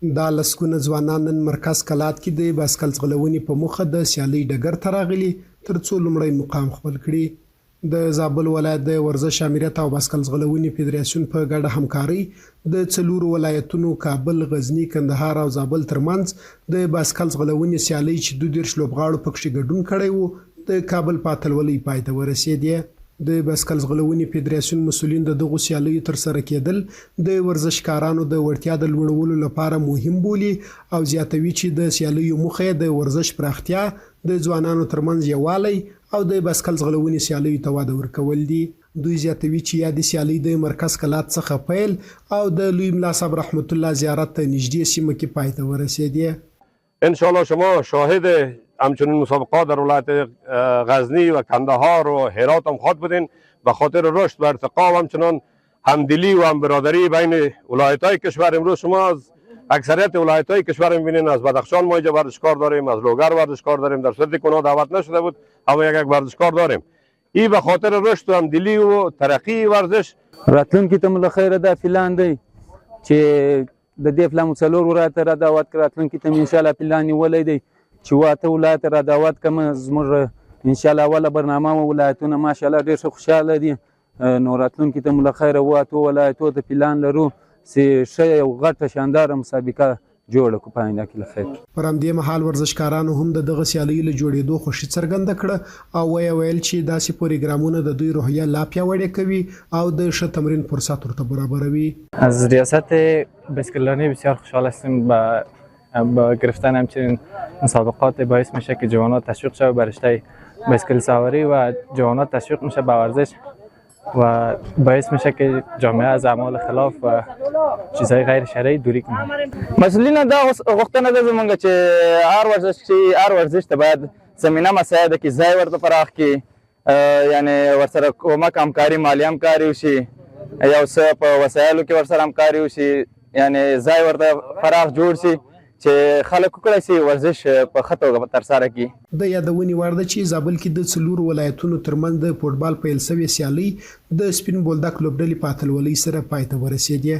دا لسګونه ځوانان نن مرکز کلات کې د بایسکل ځغلونې په موخه د سیالۍ ډګر ته راغلي تر څو لومړی مقام خپل کړي. د زابل ولایت د ورزش امریت او بایسکل ځغلونې فدراسیون په ګډه همکاري د څلورو ولایتونو کابل، غزني، کندهار او زابل ترمنځ د بایسکل ځغلونې سیالۍ چې 22 لوبغاړو پکې ګډون کړی وو د کابل په اتلولۍ پای ته ورسېدې. د بایسکل ځغلونې فدراسیون مسؤلین د دغو سیالیو ترسره کېدل د ورزشکارانو د وړتیا د لوړولو لپاره مهم بولي او زیاتوي چې د سیالیو موخه د ورزش پراختیا، د ځوانانو ترمنځ یووالی او د بایسکل ځغلونې سیالیو ته وده ورکول دي. دوی زیاتوي چې یادې سیالۍ د مرکز کلات څخه پیل او د لوی ملا صاحب رحمت الله زیارت ته نږدې سیمه کې پای ته ورسېدې. انشاءالله شما شاهد همچنین مسابقات در ولایت غزنی و کندهار و هرات هم خواهد بودین. به خاطر رشد و ارتقا و همچنان همدلی و همبرادری بین ولایت‌های کشور امروز شما از اکثریت ولایت‌های کشور می‌بینین از بدخشان ما اینجا ورزشکار داریم، از لوگر ورزشکار داریم، در صورتی که اونا دعوت نشده بود اما یک ورزشکار داریم. این به خاطر رشد و همدلی و ترقی ورزش. راتلونکي ته مله خیره دا پلان دی چې د دې پلان څلور ولایت را دعوت کړ. راتلونکي ته ان شاء الله پلان نیولې دی چې واته ولایت را دعوت کوم. زموږ ان شاء الله اوله برنامه ولایتونه ماشاء الله ډېر خوشاله دي. نو راتلونکي ته مله خیره واته ولایتو ته پلان لرو چې ښه یو غټه شانداره مسابقه جوړه کړو په آینده کې له خیر. پر همدې مهال ورزشکارانو هم د دغه سیالیو له جوړېدو خوښي څرګنده کړه او ویل چې داسې پروګرامونه د دوی روحیه لا پیاوړې کوي او د ښه تمرین فرصت ورته برابروي. از ریاست بایسکلرانی بسیار خوشحال هستیم. با گرفتن همچنین مسابقات باعث میشه که جوانات تشویق شود به رشته بایسکل سواری و جوانات تشویق میشه به ورزش و باعث میشه که جامعه از اعمال خلاف و چیزهای غیر شرعی دوری کنه. مسئولین دا غوښتنه ده زمونږ چې هر ورزش ته باید زمینه مساعده کې ځای ورته پراخ کړي، یعنی ورسره کومک همکاري، مالي همکاري وشي، یو څه په وسایلو کې ورسره همکاري وشي، یعنی ځای ورته پراخ جوړ شي چې خلک وکړای شي ورزش په ښه توګه ترسره کړي. د یادونې وړ ده چې زابل کې د څلورو ولایتونو ترمنځ د فوټبال پیل شوې سیالۍ د سپین بولدک لوبډلې په اتلولۍ سره پای ته ورسېدې.